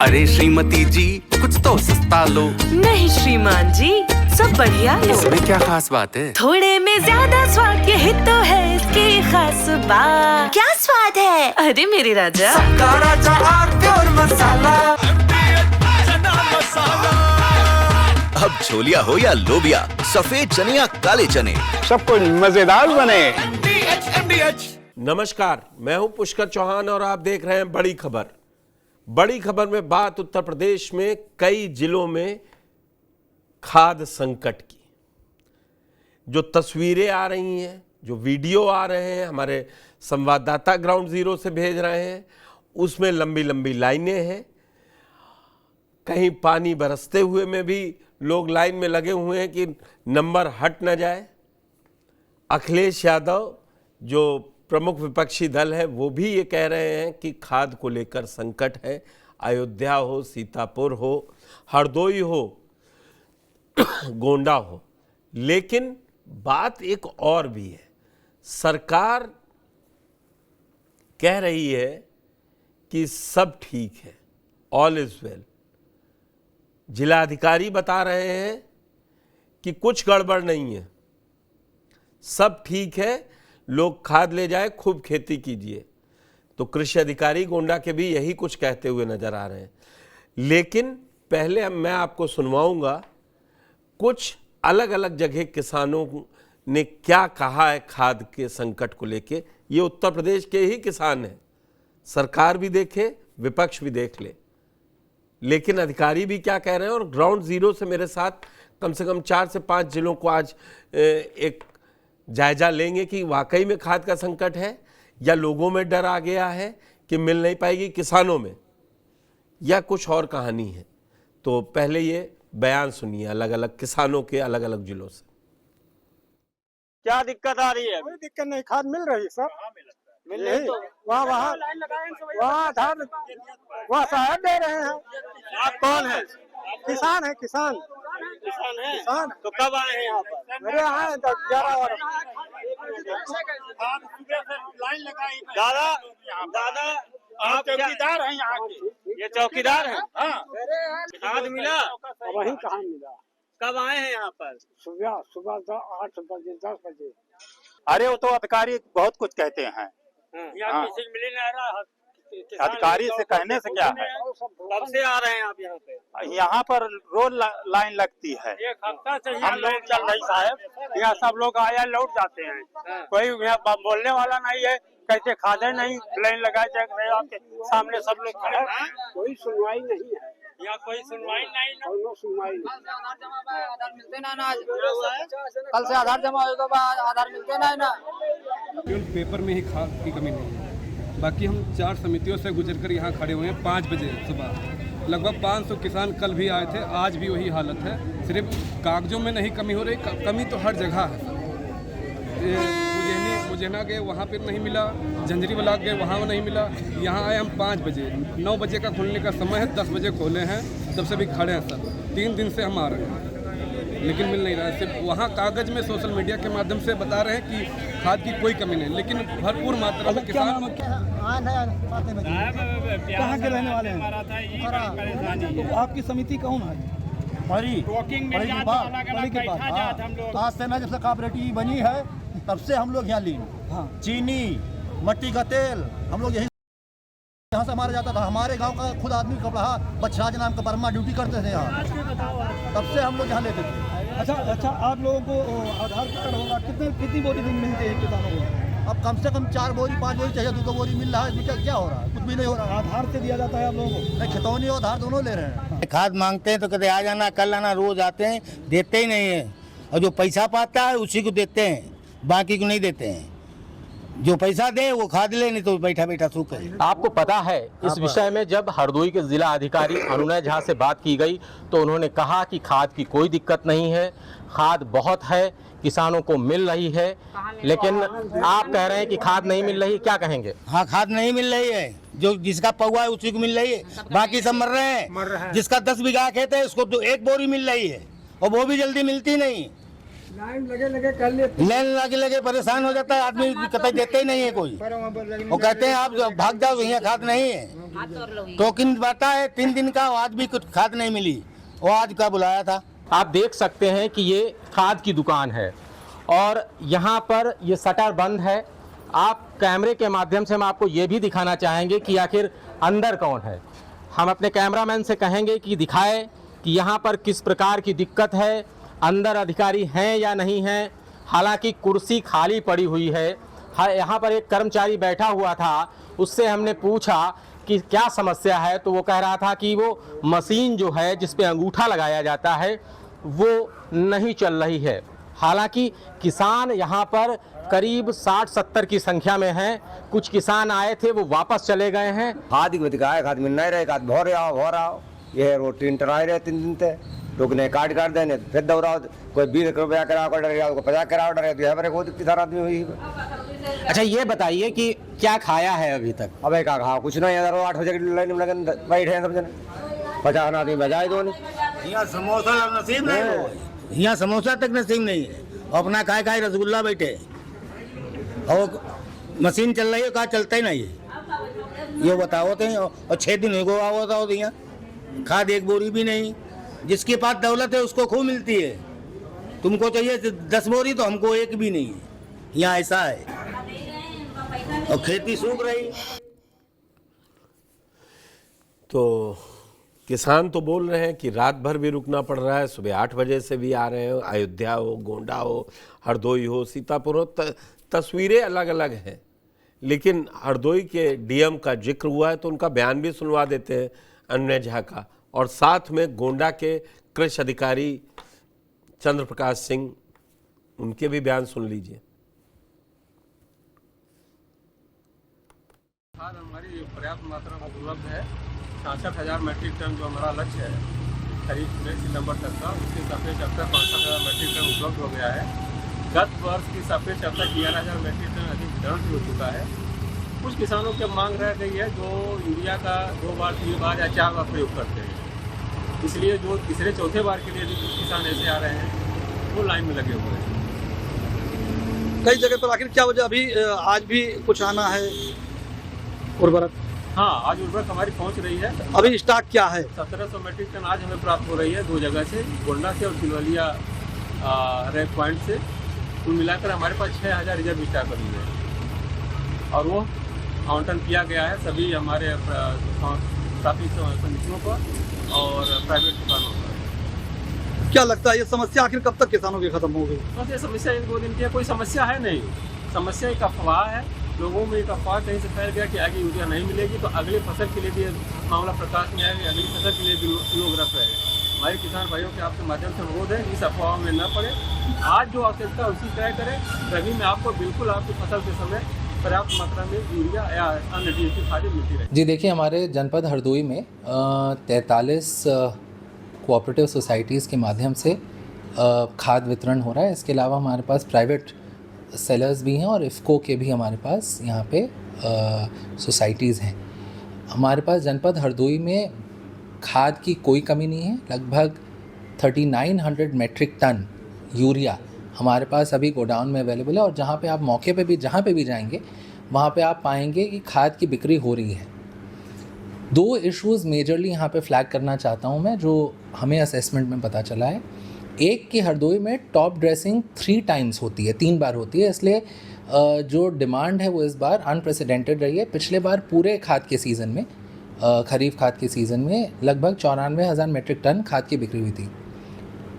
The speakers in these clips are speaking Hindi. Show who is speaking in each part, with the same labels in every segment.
Speaker 1: अरे श्रीमती जी कुछ तो सस्ता लो।
Speaker 2: नहीं श्रीमान जी, सब बढ़िया लो।
Speaker 1: इसमें क्या खास बात है?
Speaker 2: थोड़े में ज्यादा स्वाद, यही तो है इसकी खास बात।
Speaker 3: क्या स्वाद है?
Speaker 2: अरे मेरे राजा,
Speaker 1: सबका राजा आरती और मसाला।
Speaker 4: अब छोलिया हो या लोबिया, सफेद चने या काले चने,
Speaker 5: सब कुछ मजेदार बने।
Speaker 6: नमस्कार, मैं हूं पुष्कर चौहान और आप देख रहे हैं बड़ी खबर। बड़ी खबर में बात उत्तर प्रदेश में कई जिलों में खाद्य संकट की। जो तस्वीरें आ रही हैं, जो वीडियो आ रहे हैं, हमारे संवाददाता ग्राउंड जीरो से भेज रहे हैं, उसमें लंबी लंबी लाइनें हैं। कहीं पानी बरसते हुए में भी लोग लाइन में लगे हुए हैं कि नंबर हट न जाए। अखिलेश यादव जो प्रमुख विपक्षी दल है वो भी ये कह रहे हैं कि खाद को लेकर संकट है। अयोध्या हो, सीतापुर हो, हरदोई हो, गोंडा हो। लेकिन बात एक और भी है। सरकार कह रही है कि सब ठीक है, ऑल इज वेल। जिलाधिकारी बता रहे हैं कि कुछ गड़बड़ नहीं है, सब ठीक है, लोग खाद ले जाए, खूब खेती कीजिए। तो कृषि अधिकारी गोंडा के भी यही कुछ कहते हुए नजर आ रहे हैं। लेकिन पहले मैं आपको सुनवाऊंगा कुछ अलग अलग जगह किसानों ने क्या कहा है खाद के संकट को लेके। ये उत्तर प्रदेश के ही किसान हैं, सरकार भी देखे, विपक्ष भी देख ले, लेकिन अधिकारी भी क्या कह रहे हैं। और ग्राउंड जीरो से मेरे साथ कम से कम 4 से 5 जिलों को आज एक जायजा लेंगे कि वाकई में खाद का संकट है या लोगों में डर आ गया है कि मिल नहीं पाएगी किसानों में, या कुछ और कहानी है। तो पहले ये बयान सुनिए अलग अलग किसानों के अलग अलग जिलों से।
Speaker 7: क्या दिक्कत आ रही है?
Speaker 5: कोई दिक्कत नहीं, खाद मिल रही है सर।
Speaker 7: मिल रही तो
Speaker 5: वहाँ सहायता दे रहे हैं।
Speaker 7: आप कौन है?
Speaker 5: किसान है, किसान
Speaker 7: है।
Speaker 5: किसान।
Speaker 7: तो कब आए हैं यहाँ पर?
Speaker 5: मेरे यहाँ 11 और
Speaker 7: दादा दादा आप चौकीदार हैं यहाँ के? ये चौकीदार हैं? हाँ। खाद मिला?
Speaker 5: वही कहाँ मिला?
Speaker 7: कब आए हैं यहाँ पर?
Speaker 5: सुबह 8 बजे 10 बजे।
Speaker 8: अरे वो तो अधिकारी बहुत कुछ कहते हैं।
Speaker 7: यहाँ किसी को मिले नहीं रहा।
Speaker 8: अधिकारी से कहने से क्या है?
Speaker 7: कब से आ रहे हैं आप यहाँ पे?
Speaker 8: यहाँ पर रोज लाइन लगती है।
Speaker 7: एक हफ्ता से
Speaker 8: हम लोग चल रही साहब, यहाँ सब लोग आया लौट जाते हैं। कोई यहाँ बोलने वाला नहीं है, कैसे खादे नहीं, लाइन लगाए जाए आपके सामने सब लोग खड़े हैं।
Speaker 5: कोई सुनवाई नहीं है,
Speaker 7: यहाँ कोई सुनवाई नहीं ना।
Speaker 5: सुनवाई
Speaker 9: आधार मिलते ना। कल से आधार जमा होगा, आधार मिलते ना।
Speaker 10: केवल पेपर में ही खाद की कमी नहीं है, बाकी हम 4 समितियों से गुजरकर यहाँ खड़े हुए हैं 5 बजे सुबह। लगभग 500 किसान कल भी आए थे, आज भी वही हालत है। सिर्फ कागजों में नहीं कमी हो रही, कमी तो हर जगह है। मुझेना गए वहाँ पर नहीं मिला, झंझरी वाला गए वहाँ नहीं मिला। यहाँ आए हम 5 बजे, 9 बजे का खुलने का समय है, 10 बजे खोले हैं, तब से भी खड़े हैं सर। 3 दिन से हम आ रहे हैं लेकिन मिल नहीं रहा है। सिर्फ वहाँ कागज में सोशल मीडिया के माध्यम से बता रहे हैं कि खाद की कोई कमी नहीं, लेकिन भरपूर मात्रा में किसान।
Speaker 5: कहाँ के रहने वाले हैं? तो आपकी समिति कौन है?
Speaker 9: तो आज से ना जब से कॉपरेटिव बनी है तब से हम लोग यहाँ लीन। हाँ। चीनी, मट्टी का तेल हम लोग यही यहाँ से हमारे जाता था। हमारे गांव का खुद आदमी कपड़ा बछराज नाम का बर्मा ड्यूटी करते थे यहाँ, तब से हम लोग यहाँ लेते थे।
Speaker 5: अच्छा, आप लोगों को आधार कार्ड होगा, कितनी बोरी दिन मिलती है किसानों को?
Speaker 9: अब कम से कम 4 बोरी 5 बोरी चाहिए, 2 बोरी मिल रहा है। क्या हो रहा है? कुछ भी नहीं हो रहा।
Speaker 5: आधार से दिया जाता है आप लोगों को?
Speaker 9: नहीं, खितौनी और आधार दोनों ले रहे हैं।
Speaker 11: खाद मांगते हैं तो कहते आ जाना, कल आना, रोज आते हैं, देते ही नहीं है। और जो पैसा पाता है उसी को देते हैं, बाकी को नहीं देते हैं। जो पैसा दे वो खाद ले, नहीं तो बैठा बैठा सूख है।
Speaker 12: आपको पता है इस विषय में जब हरदोई के जिला अधिकारी अनुनय झा से बात की गई तो उन्होंने कहा कि खाद की कोई दिक्कत नहीं है, खाद बहुत है, किसानों को मिल रही है। लेकिन आप कह रहे हैं कि खाद नहीं मिल रही, क्या कहेंगे?
Speaker 11: हाँ, खाद नहीं मिल रही है। जो जिसका पौवा है उसी को मिल रही है, बाकी सब मर रहे हैं। जिसका 10 बीघा खेत है उसको तो 1 बोरी मिल रही है, और वो भी जल्दी मिलती नहीं। लाइन लगे परेशान हो जाता है आदमी, कतई देते ही नहीं है कोई। वो कहते हैं आप भाग जाओ, यहाँ खाद नहीं है। टोकन बांटा है 3 दिन का, आज भी कुछ खाद नहीं मिली। वो आज का बुलाया था।
Speaker 12: आप देख सकते हैं कि ये खाद की दुकान है और यहाँ पर ये शटर बंद है। आप कैमरे के माध्यम से हम आपको ये भी दिखाना चाहेंगे कि आखिर अंदर कौन है। हम अपने कैमरामैन से कहेंगे कि दिखाए कि यहाँ पर किस प्रकार की दिक्कत है, अंदर अधिकारी हैं या नहीं हैं। हालांकि कुर्सी खाली पड़ी हुई है। यहाँ पर एक कर्मचारी बैठा हुआ था, उससे हमने पूछा कि क्या समस्या है, तो वो कह रहा था कि वो मशीन जो है जिस पे अंगूठा लगाया जाता है वो नहीं चल रही है। हालांकि किसान यहाँ पर करीब 60-70 की संख्या में हैं। कुछ किसान आए थे, वो वापस चले गए हैं।
Speaker 11: खाद की दिखाए, खाद मिल नहीं रहे, खाद भो रहा ये रोटी इंटर रहे 3 दिन से। लोग ने काट देने फिर दौड़ाओ, कोई 20 रुपया कराओ डर गया, कोई 50 कराओ डर गया। तो बहुत किसान आदमी हुई।
Speaker 12: अच्छा ये बताइए कि क्या खाया है अभी तक?
Speaker 11: अब क्या खा, कुछ नहीं। 8 बजे की लाइन में लगे बैठे हैं सब जने। 50 आदमी बजाए दो नहीं। यहाँ समोसा नसीब नहीं है, यहाँ समोसा तक नसीब नहीं है। अपना खाए रसगुल्ला बैठे और मशीन चल रही है, कहा चलता ही नहीं है। ये बताओ तो। और 6 दिन हो होता हो यहाँ खाद एक बोरी भी नहीं। जिसके पास दौलत है उसको खूब मिलती है। तुमको चाहिए 10 बोरी तो हमको एक भी नहीं है। यहाँ ऐसा है और खेती सूख रही।
Speaker 6: तो किसान तो बोल रहे हैं कि रात भर भी रुकना पड़ रहा है, सुबह 8 बजे से भी आ रहे हैं। अयोध्या हो, गोंडा हो, हरदोई हो, सीतापुर हो, तस्वीरें अलग अलग हैं। लेकिन हरदोई के डीएम का जिक्र हुआ है तो उनका बयान भी सुनवा देते हैं, अनुनय झा का। और साथ में गोंडा के कृषि अधिकारी चंद्र प्रकाश सिंह, उनके भी बयान सुन लीजिए।
Speaker 10: खाद हमारी पर्याप्त मात्रा में उपलब्ध है। 66,000 मीट्रिक टन जो हमारा लक्ष्य है खरीफ से सितंबर तक का, उसके सापेक्ष अब तक 65,000 मीट्रिक टन उपलब्ध हो गया है। गत वर्ष की सापेक्ष अब तक 11,000 मीट्रिक टन अधिक वितरण भी हो चुका है। कुछ किसानों की मांग रह गई है जो यूरिया का 2 बार 3 बार या 4 बार प्रयोग करते हैं, इसलिए जो तीसरे चौथे बार के लिए भी कुछ किसान ऐसे आ रहे हैं वो लाइन में लगे हुए हैं।
Speaker 5: कई जगह पर आखिर क्या वजह, अभी आज भी कुछ आना है उर्वरक?
Speaker 10: हाँ, आज उर्वरक हमारी पहुंच रही है।
Speaker 5: अभी स्टॉक क्या है?
Speaker 10: 1700 मीट्रिक टन आज हमें प्राप्त हो रही है 2 जगह से, गोंडा से और तिलवलिया रैक पॉइंट से। कुल मिलाकर हमारे पास 6,000 रिजर्व स्टॉक अभी है और वो आवंटन किया गया है सभी हमारे साथी समितियों पर और प्राइवेट दुकानों पर।
Speaker 5: क्या लगता है ये समस्या आखिर कब तक किसानों की खत्म होगी?
Speaker 10: बस ये समस्या 1-2 दिन की है, कोई समस्या है नहीं। समस्या एक अफवाह है, लोगों में एक अफवाह कहीं से फैल गया कि आगे यूरिया नहीं मिलेगी तो अगले फसल के लिए भी मामला प्रकाश में आएगा, अगली फसल के लिए भी लोग रख रहे हैं। हमारे किसान भाइयों के आपके माध्यम से अनुरोध है इस अफवाह में न पड़े। आज जो आवश्यकता उसी तय करें। रबी में आपको बिल्कुल आपकी फसल के समय पर्याप्त मात्रा में यूरिया या अन्य डीएपी खादें मिलती रहे।
Speaker 3: जी देखिए, हमारे जनपद हरदोई में 43 कोऑपरेटिव सोसाइटीज़ के माध्यम से खाद वितरण हो रहा है। इसके अलावा हमारे पास प्राइवेट सेलर्स भी हैं और इफ़को के भी हमारे पास यहाँ पे सोसाइटीज़ हैं। हमारे पास जनपद हरदोई में खाद की कोई कमी नहीं है। लगभग 3900 मेट्रिक टन यूरिया हमारे पास अभी गोडाउन में अवेलेबल है और जहाँ पे आप मौके पे भी जहाँ पे भी जाएंगे वहाँ पे आप पाएंगे कि खाद की बिक्री हो रही है। 2 इश्यूज़ मेजरली यहाँ पे फ्लैग करना चाहता हूँ मैं, जो हमें असेसमेंट में पता चला है। एक कि हरदोई में टॉप ड्रेसिंग 3 टाइम्स होती है, 3 बार होती है, इसलिए जो डिमांड है वो इस बार अनप्रेसिडेंटेड रही है। पिछले बार पूरे खाद के सीज़न में, खरीफ खाद के सीज़न में लगभग 94,000 मीट्रिक टन खाद की बिक्री हुई थी।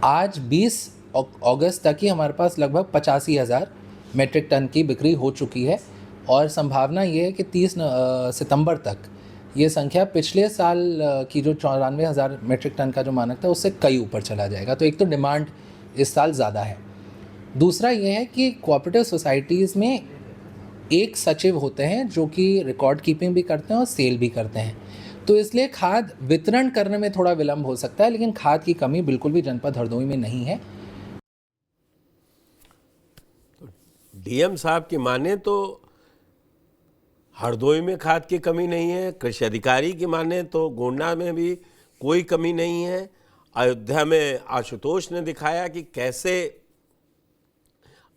Speaker 3: आज 20 अगस्त तक ही हमारे पास लगभग 85,000 मीट्रिक टन की बिक्री हो चुकी है और संभावना ये है कि 30 सितंबर तक ये संख्या पिछले साल की जो 94,000 मीट्रिक टन का जो मानक था उससे कई ऊपर चला जाएगा। तो एक तो डिमांड इस साल ज़्यादा है। दूसरा ये है कि कोऑपरेटिव सोसाइटीज़ में एक सचिव होते हैं जो कि रिकॉर्ड कीपिंग भी करते हैं और सेल भी करते हैं, तो इसलिए खाद वितरण करने में थोड़ा विलम्ब हो सकता है, लेकिन खाद की कमी बिल्कुल भी जनपद हरदोई में नहीं है।
Speaker 6: डीएम साहब की माने तो हरदोई में खाद की कमी नहीं है, कृषि अधिकारी की माने तो गोंडा में भी कोई कमी नहीं है। अयोध्या में आशुतोष ने दिखाया कि कैसे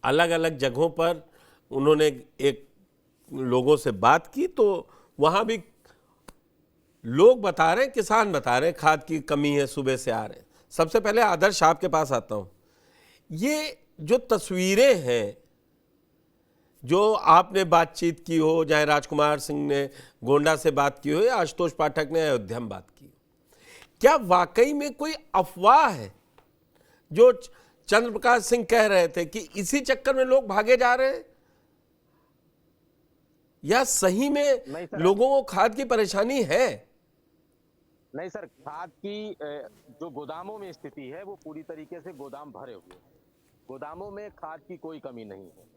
Speaker 6: अलग अलग जगहों पर उन्होंने एक लोगों से बात की, तो वहाँ भी लोग बता रहे हैं, किसान बता रहे हैं खाद की कमी है, सुबह से आ रहे हैं। सबसे पहले आदर्श आपके पास आता हूँ, ये जो तस्वीरें हैं जो आपने बातचीत की हो, चाहे राजकुमार सिंह ने गोंडा से बात की हो या आशुतोष पाठक ने अयोध्या में बात की हो, क्या वाकई में कोई अफवाह है जो चंद्र प्रकाश सिंह कह रहे थे कि इसी चक्कर में लोग भागे जा रहे हैं, या सही में लोगों को खाद की परेशानी है?
Speaker 12: नहीं सर, खाद की जो गोदामों में स्थिति है वो पूरी तरीके से गोदाम भरे हुए हैं। गोदामों में खाद की कोई कमी नहीं है।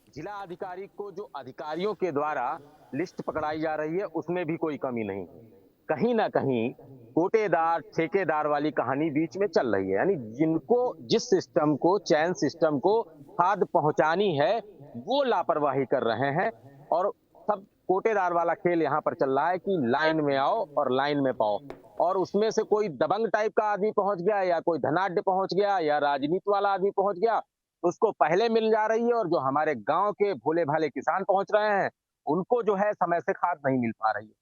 Speaker 12: जिला अधिकारी को जो अधिकारियों के द्वारा लिस्ट पकड़ाई जा रही है उसमें भी कोई कमी नहीं है। कहीं ना कहीं कोटेदार ठेकेदार वाली कहानी बीच में चल रही है, यानी जिनको जिस सिस्टम को, चैन सिस्टम को खाद पहुंचानी है वो लापरवाही कर रहे हैं, और सब कोटेदार वाला खेल यहाँ पर चल रहा है कि लाइन में आओ और लाइन में पाओ। और उसमें से कोई दबंग टाइप का आदमी पहुंच गया या कोई धनाढ्य पहुंच गया या राजनीति वाला आदमी पहुंच गया, उसको पहले मिल जा रही है, और जो हमारे गांव के भोले भाले किसान पहुंच रहे हैं उनको जो है समय से खाद नहीं मिल पा रही है।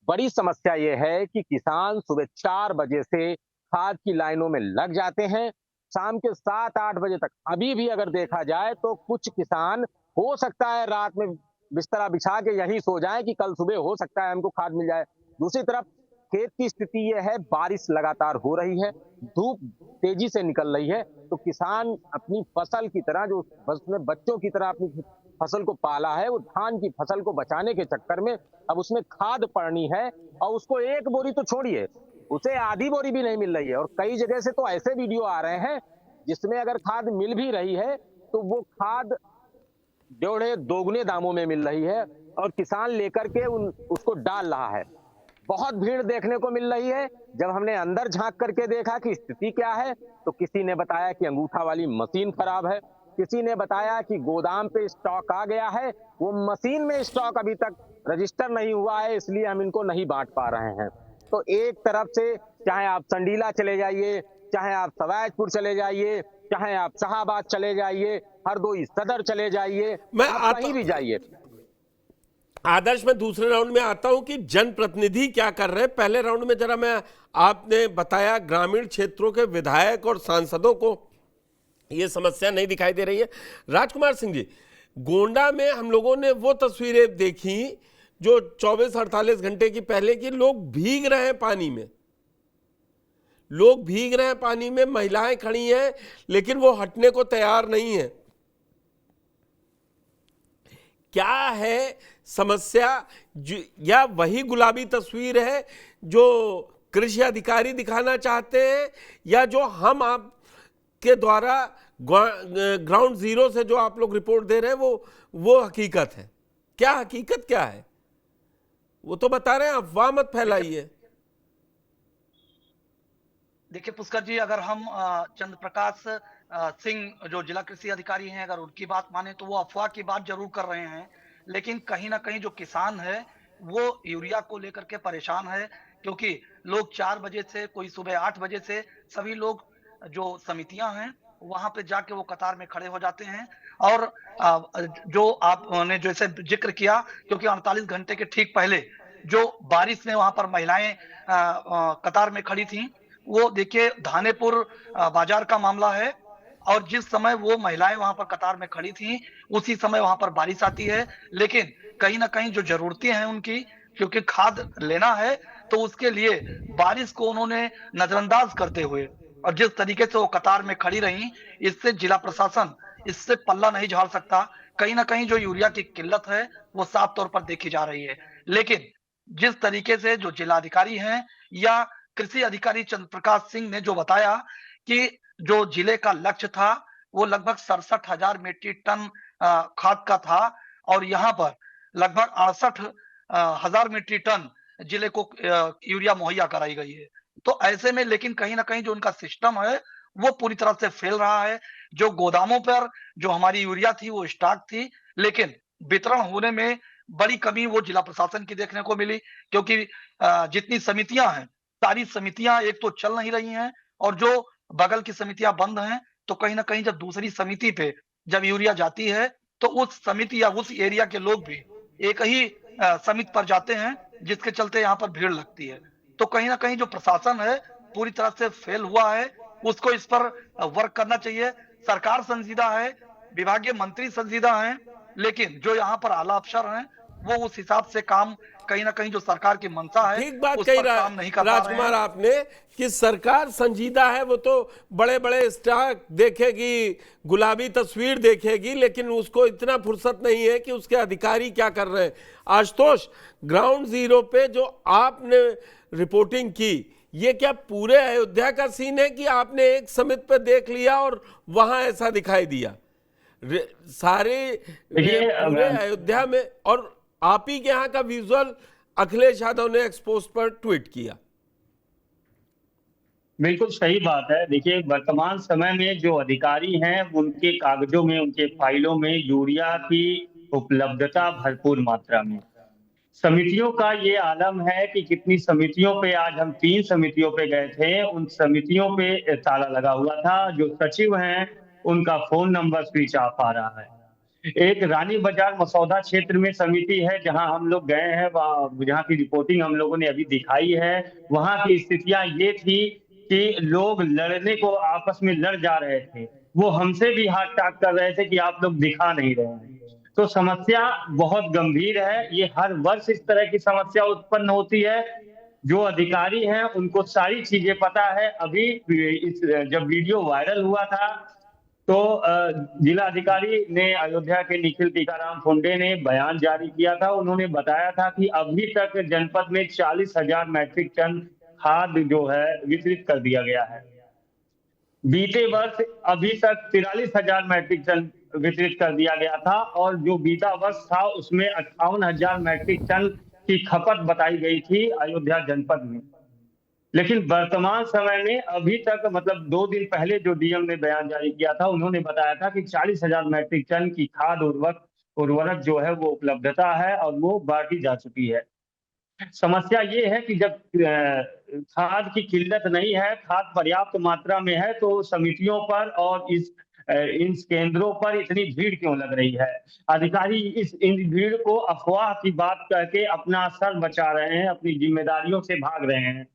Speaker 12: बड़ी समस्या ये है कि किसान सुबह 4 बजे से खाद की लाइनों में लग जाते हैं, शाम के 7-8 बजे तक। अभी भी अगर देखा जाए तो कुछ किसान हो सकता है रात में बिस्तरा बिछा के यही सो जाए कि कल सुबह हो सकता है हमको खाद मिल जाए। दूसरी तरफ खेत की स्थिति यह है, बारिश लगातार हो रही है, धूप तेजी से निकल रही है, तो किसान अपनी फसल की तरह, जो उसने बच्चों की तरह अपनी फसल को पाला है, वो धान की फसल को बचाने के चक्कर में अब उसमें खाद पड़नी है, और उसको 1 बोरी तो छोड़िए, उसे आधी बोरी भी नहीं मिल रही है। और कई जगह से तो ऐसे वीडियो आ रहे हैं जिसमें अगर खाद मिल भी रही है तो वो खाद जोड़े दोगुने दामों में मिल रही है, और किसान लेकर के उसको डाल रहा है। बहुत भीड़ देखने को मिल रही है। जब हमने अंदर झांक करके देखा कि स्थिति क्या है, तो किसी ने बताया कि अंगूठा वाली मशीन खराब है, किसी ने बताया कि गोदाम पे स्टॉक आ गया है, वो मशीन में स्टॉक अभी तक रजिस्टर नहीं हुआ है, इसलिए हम इनको नहीं बांट पा रहे हैं। तो एक तरफ से चाहे आप संडीला चले जाइए, चाहे आप सवायजपुर चले जाइए, चाहे आप शाहाबाद चले जाइए, हरदोई सदर चले जाइए,
Speaker 6: मैं
Speaker 12: कहीं भी जाइए।
Speaker 6: आदर्श में दूसरे राउंड में आता हूं कि जनप्रतिनिधि क्या कर रहे हैं। पहले राउंड में जरा मैं आपने बताया ग्रामीण क्षेत्रों के विधायक और सांसदों को ये समस्या नहीं दिखाई दे रही है। राजकुमार सिंह जी, गोंडा में हम लोगों ने वो तस्वीरें देखी जो 24-48 घंटे की पहले की, लोग भीग रहे हैं पानी में, लोग भीग रहे हैं पानी में, महिलाएं खड़ी हैं लेकिन वो हटने को तैयार नहीं है। क्या है समस्या, या वही गुलाबी तस्वीर है जो कृषि अधिकारी दिखाना चाहते हैं, या जो हम आप के द्वारा ग्राउंड जीरो से जो आप लोग रिपोर्ट दे रहे हैं वो हकीकत है? क्या हकीकत क्या है वो तो बता रहे हैं, अफवाह मत फैलाइए।
Speaker 5: देखिए पुष्कर जी, अगर हम चंद्र प्रकाश सिंह जो जिला कृषि अधिकारी हैं, अगर उनकी बात माने तो वो अफवाह की बात जरूर कर रहे हैं, लेकिन कहीं ना कहीं जो किसान है वो यूरिया को लेकर के परेशान है, क्योंकि लोग 4 बजे से, कोई सुबह 8 बजे से, सभी लोग जो समितियां हैं वहां पे जाके वो कतार में खड़े हो जाते हैं। और जो आपने जैसे जिक्र किया, क्योंकि 48 घंटे के ठीक पहले जो बारिश में वहां पर महिलाएं कतार में खड़ी थी, वो देखिए धानेपुर बाजार का मामला है, और जिस समय वो महिलाएं वहां पर कतार में खड़ी थी उसी समय वहां पर बारिश आती है। लेकिन कहीं ना कहीं जो जरूरतें हैं उनकी, क्योंकि खाद लेना है, तो उसके लिए बारिश को उन्होंने नजरअंदाज करते हुए और जिस तरीके से वो कतार में खड़ी रही, इससे जिला प्रशासन इससे पल्ला नहीं झाड़ सकता। कहीं ना कहीं जो यूरिया की किल्लत है वो साफ तौर पर देखी जा रही है। लेकिन जिस तरीके से जो जिलाधिकारी हैं या कृषि अधिकारी चंद्र प्रकाश सिंह ने जो बताया कि जो जिले का लक्ष्य था वो लगभग 67,000 मीट्रिक टन खाद का था, और यहाँ पर लगभग 68,000 मीट्रिक टन जिले को यूरिया मुहैया कराई गई है। तो ऐसे में लेकिन कहीं ना कहीं जो उनका सिस्टम है वो पूरी तरह से फेल रहा है। जो गोदामों पर जो हमारी यूरिया थी वो स्टॉक थी, लेकिन वितरण होने में बड़ी कमी वो जिला प्रशासन की देखने को मिली, क्योंकि जितनी समितियां हैं सारी समितियां एक तो चल नहीं रही हैं, और जो बगल की समितियां बंद हैं, तो कहीं ना कहीं जब दूसरी समिति पे जब यूरिया जाती है तो उस समिति या उस एरिया के लोग भी एक ही समिति पर जाते हैं, जिसके चलते यहाँ पर भीड़ लगती है। तो कहीं ना कहीं जो प्रशासन है पूरी तरह से फेल हुआ है, उसको इस पर वर्क करना चाहिए। सरकार संजीदा है, विभागीय मंत्री संजीदा हैं, लेकिन जो यहाँ पर आला अफसर हैं वो उस हिसाब से काम कहीं ना कहीं जो सरकार की मंशा है
Speaker 6: ठीक बात
Speaker 5: उस
Speaker 6: कही
Speaker 5: पर काम नहीं कर पा रहे
Speaker 6: राजकुमार
Speaker 5: हैं।
Speaker 6: आपने कि सरकार संजीदा है, वो तो बड़े बड़े स्टार देखेगी, गुलाबी तस्वीर देखेगी, लेकिन उसको इतना फुर्सत नहीं है कि उसके अधिकारी क्या कर रहे हैं। आशुतोष, ग्राउंड जीरो पे जो आपने रिपोर्टिंग की, ये क्या पूरे अयोध्या का सीन है कि आपने एक समिति पे देख लिया और वहां ऐसा दिखाई दिया? सारे पूरे अयोध्या में, और आप ही के यहाँ का विजुअल अखिलेश यादव ने एक्सपोस्ट पर ट्वीट किया।
Speaker 8: बिल्कुल सही बात है। देखिए, वर्तमान समय में जो अधिकारी हैं उनके कागजों में, उनके फाइलों में यूरिया की उपलब्धता भरपूर मात्रा में। समितियों का ये आलम है कि कितनी समितियों पे, आज हम 3 समितियों पे गए थे, उन समितियों पे ताला लगा हुआ था। जो सचिव हैं उनका फोन नंबर स्विच ऑफ आ रहा है। एक रानी बाजार मसौदा क्षेत्र में समिति है जहां हम लोग गए हैं, जहां की रिपोर्टिंग हम लोगों ने अभी दिखाई है। वहां की स्थितियां ये थी कि लोग लड़ने को आपस में लड़ जा रहे थे, वो हमसे भी हाथ टाक कर रहे थे कि आप लोग दिखा नहीं रहे हैं। तो समस्या बहुत गंभीर है। ये हर वर्ष इस तरह की समस्या उत्पन्न होती है। जो अधिकारी हैं उनको सारी चीजें पता है। अभी जब वीडियो वायरल हुआ था तो जिला अधिकारी ने, अयोध्या के निखिल टीकाराम फुंडे ने बयान जारी किया था। उन्होंने बताया था कि अभी तक जनपद में 40,000 मैट्रिक टन खाद जो है वितरित कर दिया गया है। बीते वर्ष अभी तक 43,000 मैट्रिक टन वितरित कर दिया गया था, और जो बीता वर्ष था उसमें 58,000 मैट्रिक टन की खपत बताई गई थी अयोध्या जनपद में। लेकिन वर्तमान समय में अभी तक, मतलब 2 दिन पहले जो डीएम ने बयान जारी किया था, उन्होंने बताया था कि 40,000 मैट्रिक टन की खाद उर्वरक जो है वो उपलब्धता है और वो बांटी जा चुकी है। समस्या ये है कि जब खाद की किल्लत नहीं है, खाद पर्याप्त मात्रा में है, तो समितियों पर और इन केंद्रों पर इतनी भीड़ क्यों लग रही है? अधिकारी इन भीड़ को अफवाह की बात करके अपना सर बचा रहे हैं, अपनी जिम्मेदारियों से भाग रहे हैं।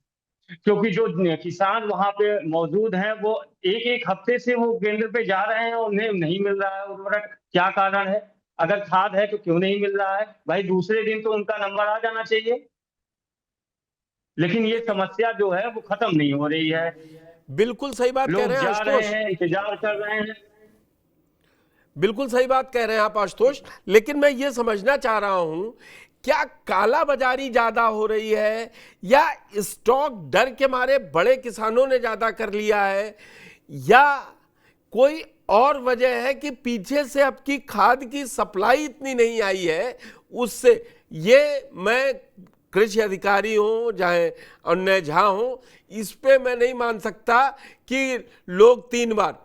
Speaker 8: क्योंकि जो किसान वहां पे मौजूद हैं वो एक हफ्ते से वो केंद्र पे जा रहे हैं, उन्हें नहीं मिल रहा है उर्वरक। क्या कारण है? अगर खाद है तो क्यों नहीं मिल रहा है? भाई दूसरे दिन तो उनका नंबर आ जाना चाहिए। लेकिन ये समस्या जो है वो खत्म नहीं हो रही है।
Speaker 6: बिल्कुल सही बात कह रहे हैं आशुतोष,
Speaker 8: इंतजार कर रहे हैं।
Speaker 6: बिल्कुल सही बात कह रहे हैं आप आशुतोष, लेकिन मैं ये समझना चाह रहा हूं, क्या काला बाजारी ज्यादा हो रही है या स्टॉक डर के मारे बड़े किसानों ने ज्यादा कर लिया है, या कोई और वजह है कि पीछे से अब की खाद की सप्लाई इतनी नहीं आई है उससे? ये मैं कृषि अधिकारी हूं चाहे अन्य झा हो, इस पे मैं नहीं मान सकता कि लोग 3 बार,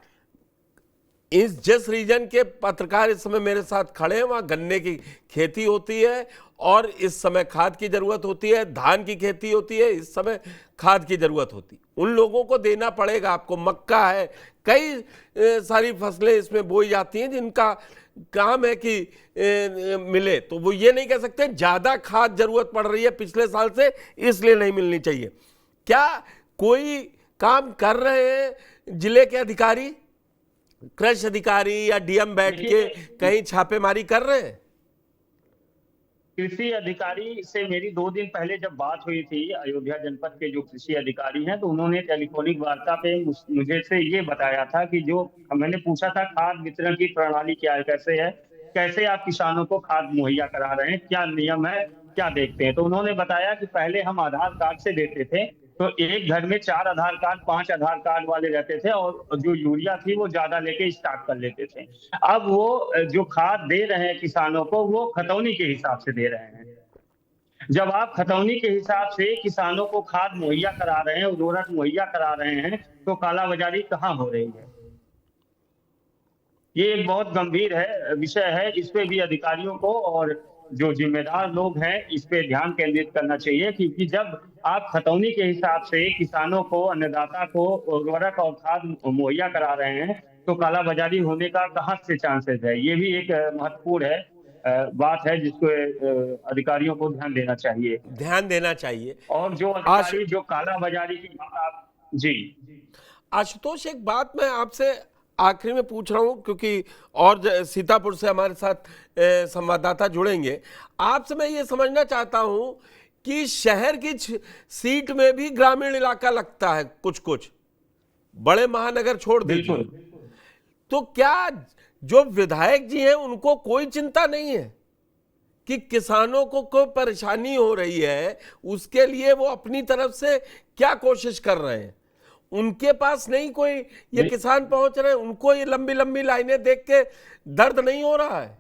Speaker 6: जिस रीजन के पत्रकार इस समय मेरे साथ खड़े हैं वहाँ गन्ने की खेती होती है और इस समय खाद की ज़रूरत होती है, धान की खेती होती है, इस समय खाद की ज़रूरत होती है। उन लोगों को देना पड़ेगा। आपको मक्का है, कई सारी फसलें इसमें बोई जाती हैं जिनका काम है कि मिले, तो वो ये नहीं कह सकते ज़्यादा खाद ज़रूरत पड़ रही है पिछले साल से इसलिए नहीं मिलनी चाहिए। क्या कोई काम कर रहे हैं जिले के अधिकारी, कृषि अधिकारी या डीएम बैठ के कहीं छापेमारी कर रहे हैं?
Speaker 8: कृषि अधिकारी से मेरी 2 दिन पहले जब बात हुई थी, अयोध्या जनपद के जो कृषि अधिकारी हैं, तो उन्होंने टेलीफोनिक वार्ता पे मुझे से ये बताया था कि जो मैंने पूछा था खाद वितरण की प्रणाली क्या है, कैसे है, कैसे आप किसानों को खाद मुहैया करा रहे हैं, क्या नियम है, क्या देखते हैं? तो उन्होंने बताया कि पहले हम आधार कार्ड से देते थे, तो एक घर में 4 आधार कार्ड 5 आधार कार्ड वाले रहते थे और जो यूरिया थी वो ज्यादा लेके स्टॉक कर लेते थे। अब वो जो खाद दे रहे हैं किसानों को वो खतौनी के हिसाब से दे रहे हैं। जब आप खतौनी के हिसाब से किसानों को खाद मुहैया करा रहे हैं, उर्वरक मुहैया करा रहे हैं, तो कालाबाजारी कहाँ हो रही है? ये एक बहुत गंभीर विषय है। इस पे भी अधिकारियों को और जो जिम्मेदार लोग हैं इस पे ध्यान केंद्रित करना चाहिए, क्योंकि जब आप खतौनी के हिसाब से किसानों को, अन्नदाता को उर्वरक और खाद मुहैया करा रहे हैं, तो कालाबाजारी होने का कहाँ से चांसेस है। ये भी एक महत्वपूर्ण है बात है जिसको अधिकारियों को ध्यान देना चाहिए। और जो अधिकारी जो कालाबाजारी की बात जी
Speaker 6: आशुतोष, एक बात मैं आपसे आखिरी में पूछ रहा हूं, क्योंकि और सीतापुर से हमारे साथ संवाददाता जुड़ेंगे। आपसे मैं ये समझना चाहता हूं कि शहर की सीट में भी ग्रामीण इलाका लगता है, कुछ कुछ बड़े महानगर छोड़ दीजिए, तो क्या जो विधायक जी हैं उनको कोई चिंता नहीं है कि किसानों को कोई परेशानी हो रही है, उसके लिए वो अपनी तरफ से क्या कोशिश कर रहे हैं? उनके पास नहीं कोई ये किसान पहुंच रहे हैं, उनको ये लंबी लंबी लाइनें देख के दर्द नहीं हो रहा है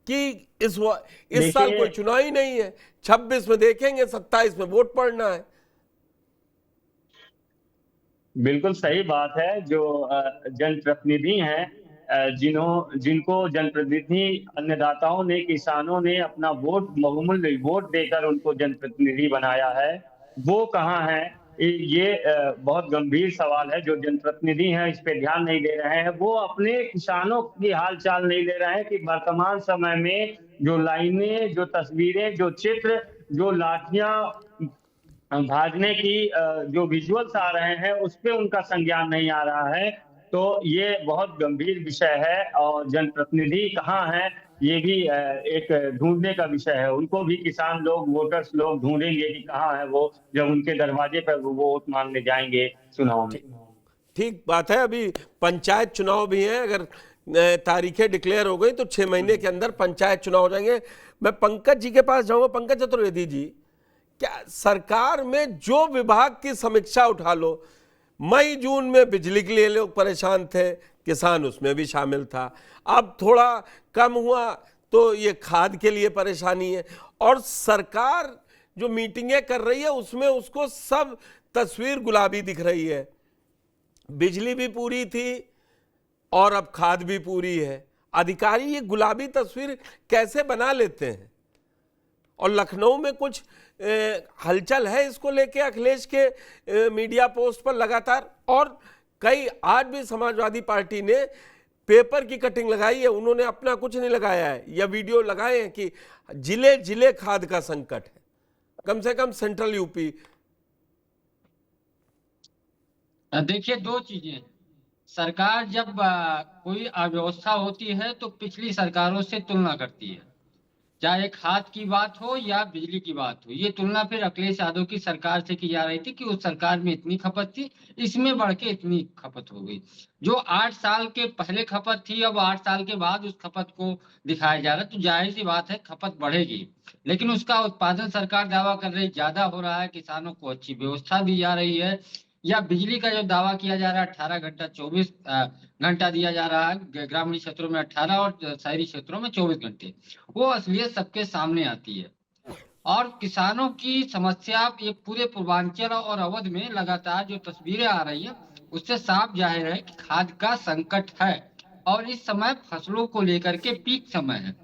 Speaker 6: कि इस साल कोई चुनाव ही नहीं है, 26 में देखेंगे, 27 में वोट पड़ना है।
Speaker 8: बिल्कुल सही बात है। जो जनप्रतिनिधि हैं, जिनको जनप्रतिनिधि अन्नदाताओं ने, किसानों ने अपना वोट, बहुमूल्य वोट देकर उनको जनप्रतिनिधि बनाया है, वो कहाँ हैं? ये बहुत गंभीर सवाल है। जो जनप्रतिनिधि हैं इस पे ध्यान नहीं दे रहे हैं। वो अपने किसानों की हालचाल नहीं ले रहे हैं कि वर्तमान समय में जो लाइनें, जो तस्वीरें, जो चित्र, जो लाठियां भागने की जो विजुअल्स आ रहे हैं, उस पे उनका संज्ञान नहीं आ रहा है। तो ये बहुत गंभीर विषय है और जनप्रतिनिधि कहाँ हैं ये भी एक ढूंढने का विषय है। उनको भी किसान लोग, वोटर्स लोग ढूंढेंगे कि कहाँ है वो, जब उनके दरवाजे पर वो वोट मांगने जाएंगे चुनाव में।
Speaker 6: ठीक बात है। अभी पंचायत चुनाव भी हैं, अगर तारीखें डिक्लेयर हो गई तो 6 महीने के अंदर पंचायत चुनाव हो जाएंगे। मैं पंकज जी के पास जाऊंगा। पंकज चतुर्वेदी जी, क्या सरकार में जो विभाग की समीक्षा उठा लो, मई जून में बिजली के लिए लोग परेशान थे, किसान उसमें भी शामिल था, अब थोड़ा कम हुआ तो ये खाद के लिए परेशानी है, और सरकार जो मीटिंगें कर रही है उसमें उसको सब तस्वीर गुलाबी दिख रही है। बिजली भी पूरी थी और अब खाद भी पूरी है। अधिकारी ये गुलाबी तस्वीर कैसे बना लेते हैं? और लखनऊ में कुछ हलचल है इसको लेके, अखिलेश के मीडिया पोस्ट पर लगातार, और कई आज भी समाजवादी पार्टी ने पेपर की कटिंग लगाई है, उन्होंने अपना कुछ नहीं लगाया है, या वीडियो लगाए हैं कि जिले जिले खाद का संकट है, कम से कम सेंट्रल यूपी।
Speaker 13: देखिए, दो चीजें, सरकार जब कोई अव्यवस्था होती है तो पिछली सरकारों से तुलना करती है, चाहे खाद की बात हो या बिजली की बात हो। ये तुलना फिर अखिलेश यादव की सरकार से की जा रही थी कि उस सरकार में इतनी खपत थी, इसमें बढ़ के इतनी खपत हो गई। जो 8 साल के पहले खपत थी, अब 8 साल के बाद उस खपत को दिखाया जा रहा है, तो जाहिर सी बात है खपत बढ़ेगी, लेकिन उसका उत्पादन सरकार दावा कर रही ज्यादा हो रहा है, किसानों को अच्छी व्यवस्था दी जा रही है, या बिजली का जो दावा किया जा रहा है 18 घंटा 24 घंटा दिया जा रहा है, ग्रामीण क्षेत्रों में 18 और शहरी क्षेत्रों में 24 घंटे, वो असलियत सबके सामने आती है। और किसानों की समस्या ये पूरे पूर्वांचल और अवध में लगातार जो तस्वीरें आ रही है उससे साफ जाहिर है कि खाद का संकट है। और इस समय फसलों को लेकर के पीक समय है,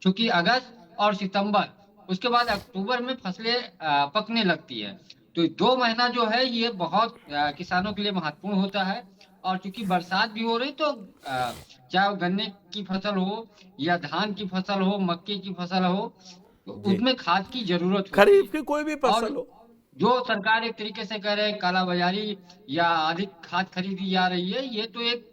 Speaker 13: चूंकि अगस्त और सितंबर, उसके बाद अक्टूबर में फसलें पकने लगती है, तो 2 महीना जो है ये बहुत किसानों के लिए महत्वपूर्ण होता है। और चूंकि बरसात भी हो रही, तो चाहे गन्ने की फसल हो या धान की फसल हो, मक्के की फसल हो, तो उसमें खाद की जरूरत हो,
Speaker 6: खरीफ की कोई भी फसल हो।
Speaker 13: जो सरकार एक तरीके से कह रहे हैं कालाबाजारी या अधिक खाद खरीदी जा रही है, ये तो एक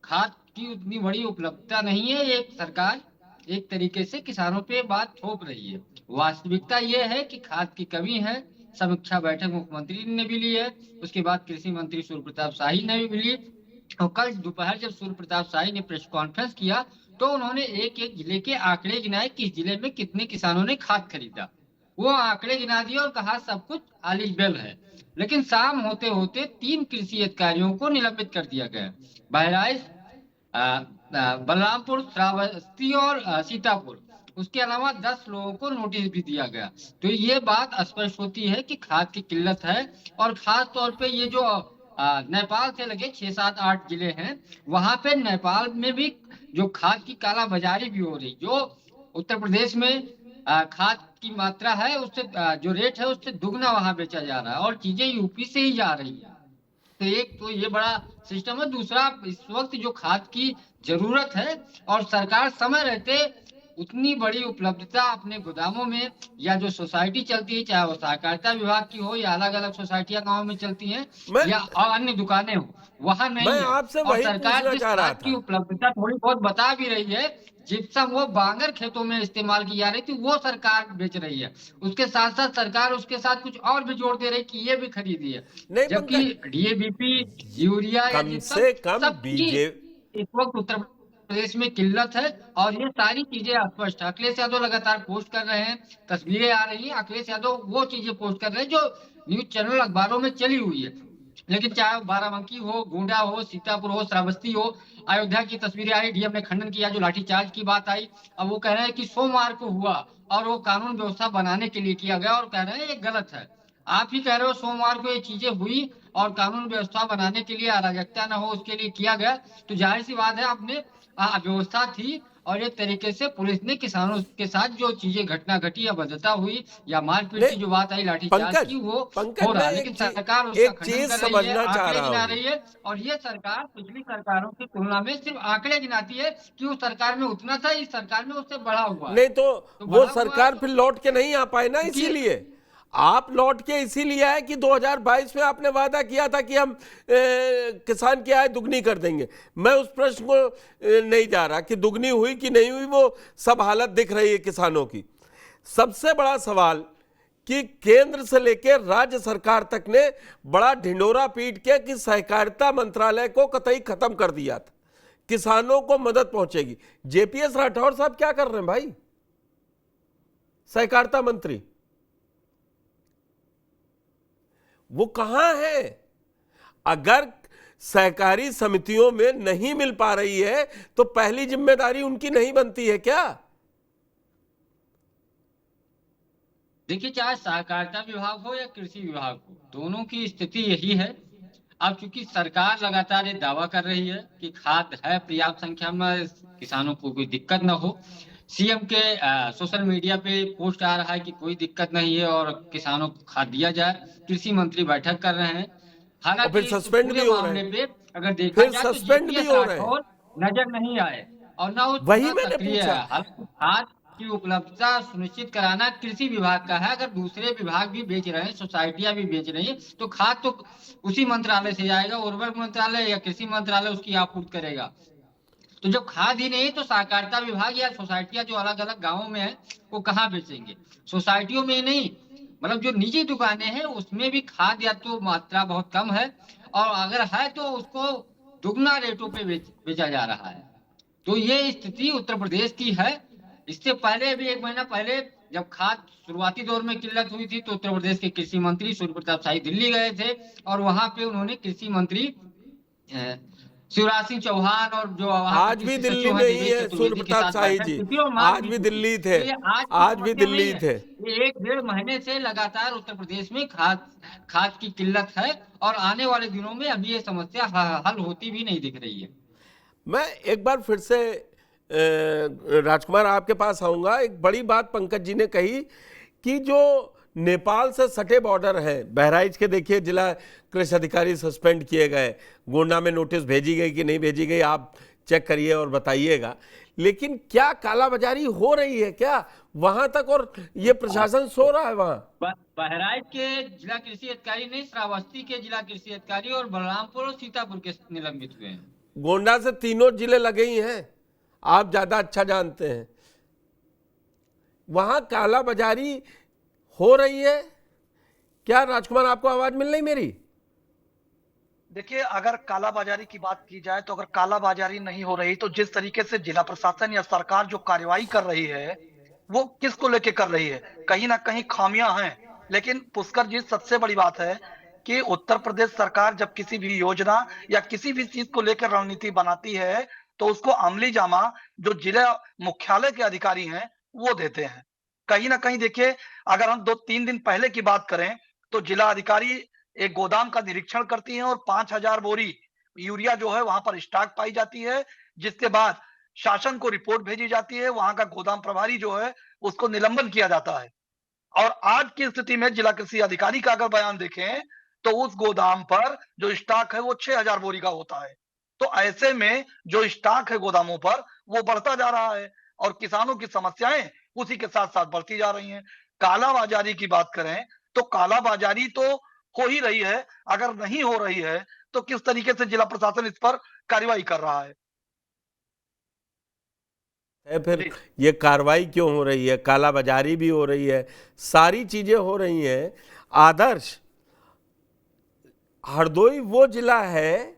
Speaker 13: खाद की उतनी बड़ी उपलब्धता नहीं है। एक सरकार एक तरीके से किसानों पे बात थोप रही है। वास्तविकता ये है कि खाद की कमी है। समीक्षा बैठक मुख्यमंत्री ने भी ली है, उसके बाद कृषि मंत्री सूर्य प्रताप शाही ने भी ली, और कल दोपहर जब सूर्य प्रताप शाही ने प्रेस कॉन्फ्रेंस किया तो उन्होंने एक एक जिले के आंकड़े गिनाए, किस जिले में कितने किसानों ने खाद खरीदा, वो आंकड़े गिना दिए और कहा सब कुछ आलिश-बेल है। लेकिन शाम होते होते 3 कृषि अधिकारियों को निलंबित कर दिया गया, बहराइच, बलरामपुर, श्रावस्ती और सीतापुर। उसके अलावा 10 लोगों को नोटिस भी दिया गया। तो ये बात स्पष्ट होती है कि खाद की किल्लत है, और खास तौर पे ये जो नेपाल से लगे 6, 7, 8 जिले हैं, वहां पे नेपाल में भी जो खाद की कालाबाजारी भी हो रही। जो उत्तर प्रदेश में खाद की मात्रा है उससे जो रेट है उससे दुगना वहां बेचा जा रहा है, और चीजें यूपी से ही जा रही है। तो एक तो ये बड़ा सिस्टम है। दूसरा, इस वक्त जो खाद की जरूरत है और सरकार समय रहते उतनी बड़ी उपलब्धता अपने गोदामों में, या जो सोसाइटी चलती है, चाहे वो सहकारिता विभाग की हो या अलग अलग सोसाइटियां गांव में चलती हैं या और अन्य दुकानें हो, वहां नहीं है।
Speaker 6: आपसे
Speaker 13: और
Speaker 6: वही
Speaker 13: सरकार
Speaker 6: पूछना
Speaker 13: जिस
Speaker 6: चाह रहा
Speaker 13: खाद की उपलब्धता थोड़ी बहुत बता भी रही है, जिप्सम वो बांगर खेतों में इस्तेमाल की जा रही थी, वो सरकार बेच रही है। उसके साथ साथ सरकार उसके साथ कुछ और भी जोड़ दे रही कि ये भी खरीदी है, जबकि डीएबीपी, यूरिया या
Speaker 6: कम से कम
Speaker 13: इस वक्त उत्तर प्रदेश में किल्लत है। और ये सारी चीजें अस्पष्ट है। अखिलेश यादव लगातार पोस्ट कर रहे हैं, तस्वीरें आ रही हैं, अखिलेश यादव वो चीजें पोस्ट कर रहे हैं जो न्यूज चैनल अखबारों में चली हुई है। लेकिन चाहे बाराबंकी हो, गोंडा हो, सीतापुर हो, श्रावस्ती हो, अयोध्या की तस्वीरें आई, डीएम ने खंडन किया, जो लाठीचार्ज की बात आई। अब वो कह रहे हैं कि सोमवार को हुआ और वो कानून व्यवस्था बनाने के लिए किया गया, और कह रहे हैं ये गलत है। आप ही कह रहे हो सोमवार को ये चीजें हुई और कानून व्यवस्था बनाने के लिए, अराजकता न हो उसके लिए किया गया, तो जाहिर सी बात है आपने व्यवस्था थी और एक तरीके से पुलिस ने किसानों के साथ जो चीजें घटना घटी या बदता हुई या मारपीट की जो बात आई, लाठीचार्ज की, वो हो रहा है। लेकिन सरकार उसका खंडन कर रही है, आंकड़े गिना रही है। और ये सरकार पिछली सरकारों की तुलना में सिर्फ आंकड़े गिनाती है कि उस सरकार में उतना था, इस सरकार में उससे बढ़ा हुआ।
Speaker 6: नहीं तो वो सरकार फिर लौट के नहीं आ पाए ना, इसीलिए आप लौट के इसीलिए आए कि 2022 में आपने वादा किया था कि हम किसान की आय दुगनी कर देंगे। मैं उस प्रश्न को नहीं जा रहा कि दुगनी हुई कि नहीं हुई, वो सब हालत दिख रही है किसानों की। सबसे बड़ा सवाल कि केंद्र से लेकर राज्य सरकार तक ने बड़ा ढिंडोरा पीट के कि सहकारिता मंत्रालय को कतई खत्म कर दिया था, किसानों को मदद पहुंचेगी। जेपीएस राठौर साहब क्या कर रहे हैं भाई, सहकारिता मंत्री, वो कहां है? अगर सहकारी समितियों में नहीं मिल पा रही है तो पहली जिम्मेदारी उनकी नहीं बनती है क्या?
Speaker 13: देखिए, चाहे सहकारिता विभाग हो या कृषि विभाग हो, दोनों की स्थिति यही है। अब चूंकि सरकार लगातार ये दावा कर रही है कि खाद है पर्याप्त संख्या में, किसानों को कोई दिक्कत ना हो, सीएम के सोशल मीडिया पे पोस्ट आ रहा है कि कोई दिक्कत नहीं है और किसानों को खाद दिया जाए, कृषि मंत्री बैठक कर रहे हैं। हालांकि
Speaker 6: फिर सस्पेंड भी हो रहे हैं,
Speaker 13: अगर देखा जाए तो
Speaker 6: सस्पेंड भी हो रहे हैं,
Speaker 13: नजर नहीं आए और ना
Speaker 6: वही मैंने पूछा।
Speaker 13: खाद की उपलब्धता सुनिश्चित कराना कृषि विभाग का है। अगर दूसरे विभाग भी बेच रहे हैं, सोसाइटियां भी बेच रही हैं, तो खाद तो उसी मंत्रालय से जाएगा, उर्वरक मंत्रालय या कृषि मंत्रालय उसकी आपूर्ति करेगा। तो जब खाद ही नहीं तो सहकारिता विभाग या सोसाइटियां जो अलग अलग गांवों में है वो कहाँ बेचेंगे? सोसाइटियों में नहीं, मतलब जो निजी दुकानें हैं उसमें भी खाद या तो मात्रा बहुत कम है, और अगर है तो उसको दुगना रेटों पे बेचा जा रहा है। तो ये स्थिति उत्तर प्रदेश की है। इससे पहले भी 1 महीना पहले जब खाद शुरुआती दौर में किल्लत हुई थी तो उत्तर प्रदेश के कृषि मंत्री सूर्य प्रताप शाही दिल्ली गए थे और वहां पे उन्होंने कृषि मंत्री शिवराज सिंह चौहान और जो
Speaker 6: आज भी दिल्ली में ही है सूर्य प्रताप शाही जी, आज भी दिल्ली थे, आज भी दिल्ली थे।
Speaker 13: 1-1.5 महीने से लगातार उत्तर प्रदेश में खाद की किल्लत है और आने वाले दिनों में अभी ये समस्या हल होती भी नहीं दिख रही है।
Speaker 6: मैं एक बार फिर से राजकुमार आपके पास आऊंगा। एक बड़ी बात पंकज जी ने कही कि जो नेपाल से सटे बॉर्डर है, बहराइच के देखिए जिला कृषि अधिकारी सस्पेंड किए गए, गोंडा में नोटिस भेजी गई कि नहीं भेजी गई, आप चेक करिए और बताइएगा। लेकिन क्या कालाबाजारी हो रही है क्या वहां तक, और ये प्रशासन सो रहा है वहां?
Speaker 13: बहराइच के जिला कृषि अधिकारी नहीं, श्रावस्ती के जिला कृषि अधिकारी और बलरामपुर और सीतापुर के निलंबित हुए हैं।
Speaker 6: गोंडा से 3 जिले लगे ही हैं, आप ज्यादा अच्छा जानते हैं। वहां कालाबाजारी हो रही है क्या? राजकुमार आपको आवाज मिल रही मेरी?
Speaker 5: देखिए, अगर कालाबाजारी की बात की जाए तो अगर कालाबाजारी नहीं हो रही तो जिस तरीके से जिला प्रशासन या सरकार जो कार्रवाई कर रही है वो किसको लेके कर रही है? कहीं ना कहीं खामियां हैं। लेकिन पुष्कर जी, सबसे बड़ी बात है कि उत्तर प्रदेश सरकार जब किसी भी योजना या किसी भी चीज को लेकर रणनीति बनाती है तो उसको अमली जामा जो जिला मुख्यालय के अधिकारी हैं वो देते हैं। कहीं ना कहीं देखिए, अगर हम 2-3 दिन पहले की बात करें तो जिला अधिकारी एक गोदाम का निरीक्षण करती हैं और 5000 बोरी यूरिया जो है वहां पर स्टॉक पाई जाती है, जिसके बाद शासन को रिपोर्ट भेजी जाती है, वहां का गोदाम प्रभारी जो है उसको निलंबन किया जाता है। और आज की स्थिति में जिला कृषि अधिकारी का अगर बयान देखें तो उस गोदाम पर जो स्टॉक है वो 6,000 बोरी का होता है। तो ऐसे में जो स्टॉक है गोदामों पर वो बढ़ता जा रहा है और किसानों की समस्याएं उसी के साथ साथ बढ़ती जा रही हैं। कालाबाजारी की बात करें तो कालाबाजारी तो हो ही रही है, अगर नहीं हो रही है तो किस तरीके से जिला प्रशासन इस पर कार्रवाई कर रहा है?
Speaker 6: फिर ये कार्रवाई क्यों हो रही है? कालाबाजारी भी हो रही है, सारी चीजें हो रही हैं। आदर्श, हरदोई वो जिला है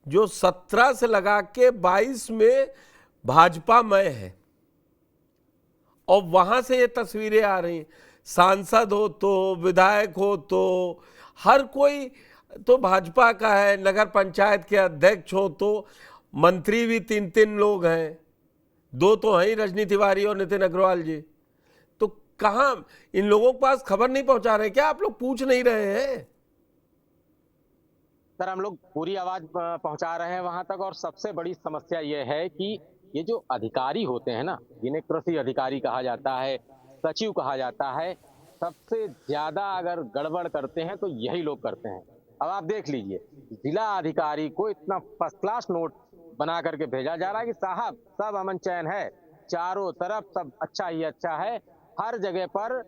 Speaker 6: जो 17 से लगा के 22 में भाजपामय है और वहां से ये तस्वीरें आ रही हैं। सांसद हो तो, विधायक हो तो, हर कोई तो भाजपा का है। नगर पंचायत के अध्यक्ष हो तो मंत्री भी 3-3 लोग हैं, 2 तो हैं ही, रजनी तिवारी और नितिन अग्रवाल जी। तो कहाँ इन लोगों के पास खबर नहीं पहुंचा रहे? क्या आप लोग पूछ नहीं रहे हैं?
Speaker 12: सर, हम लोग पूरी आवाज पहुंचा रहे हैं वहां तक। और सबसे बड़ी समस्या ये है कि ये जो अधिकारी होते हैं ना, जिन्हें कृषि अधिकारी कहा जाता है, सचिव कहा जाता है, सबसे ज्यादा अगर गड़बड़ करते हैं तो यही लोग करते हैं। अब आप देख लीजिए, जिला अधिकारी को इतना फर्स्ट क्लास नोट बना करके भेजा जा रहा है कि साहब सब अमन चैन है, चारों तरफ सब अच्छा ही अच्छा है, हर जगह पर